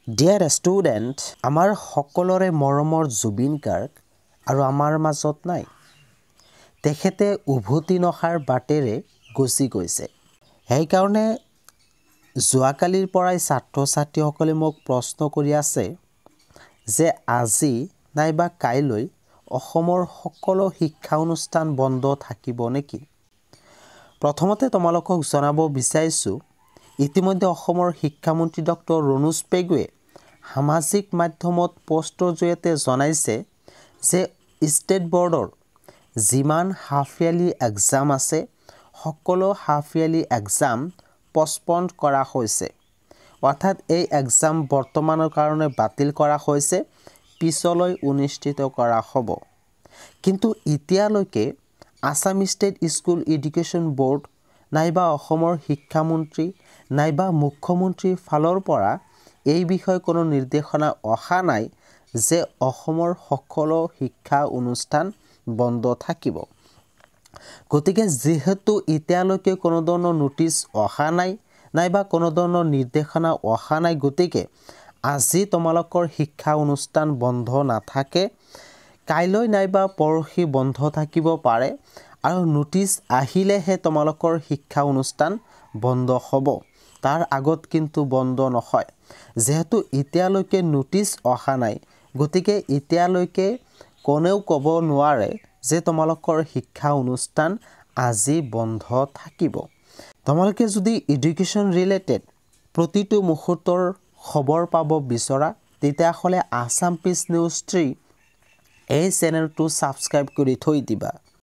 Dear student, আমাৰ সকলোৰে মৰমৰ জুবিন গাৰ্গ আৰু আমাৰ মাজত নাই। তেখেতে উভতি নহাৰ বাটেৰে গুচি গৈছে। সেইকাৰণে যোৱাকালিৰ পৰাই ছাত্ৰ ছাত্ৰীসকলে মোক প্ৰশ্ন কৰি আছে যে আজি নাইবা কাইলৈ অসমৰ সকলো শিক্ষা অনুষ্ঠান বন্ধ থাকিব নেকি? প্ৰথমতে তোমালোকক জনাব বিচাৰিছোঁ, ইতিমধ্যে অসমৰ শিক্ষামন্ত্ৰী ডক্টৰ ৰণোজ পেগুৱে সামাজিক মাধ্যমত পোষ্টৰ জৰিয়তে জনাইছে যে ষ্টেট বৰ্ডৰ যিমান হাফ ইয়াৰলি এক্সাম আছে সকলো হাফ ইয়াৰলি এক্সাম পষ্টপন কৰা হৈছে। অৰ্থাৎ এই এক্সাম বৰ্তমানৰ কাৰণে বাতিল কৰা হৈছে, পিছলৈ অনুষ্ঠিত কৰা হ'ব। কিন্তু এতিয়ালৈকে Assam state school education board নাইবা অসমৰ শিক্ষামন্ত্ৰী নাইবা মুখ্যমন্ত্ৰীৰ ফালৰ পৰা এই বিষয়ে কোনো নিৰ্দেশনা অহা নাই যে অসমৰ সকলো শিক্ষা অনুষ্ঠান বন্ধ থাকিব। গতিকে যিহেতু এতিয়ালৈকে কোনো ধৰণৰ নোটিছ অহা নাই নাইবা কোনো ধৰণৰ নিৰ্দেশনা অহা নাই, গতিকে আজি তোমালোকৰ শিক্ষা অনুষ্ঠান বন্ধ নাথাকে, কাইলৈ নাইবা পৰহি বন্ধ থাকিব পাৰে আৰু নোটিছ আহিলেহে তোমালোকৰ শিক্ষা অনুষ্ঠান বন্ধ হ'ব। তাৰ আগত কিন্তু বন্ধ নহয়। যিহেতু এতিয়ালৈকে নোটিছ অহা নাই, গতিকে এতিয়ালৈকে কোনেও ক'ব নোৱাৰে যে তোমালোকৰ শিক্ষা অনুষ্ঠান আজি বন্ধ থাকিব। তোমালোকে যদি এডুকেশ্যন ৰিলেটেড প্ৰতিটো মুহূৰ্তৰ খবৰ পাব বিচৰা, তেতিয়াহ'লে আছাম পিচ নিউজ 3 এই চেনেলটো ছাবস্ক্ৰাইব কৰি থৈ দিবা।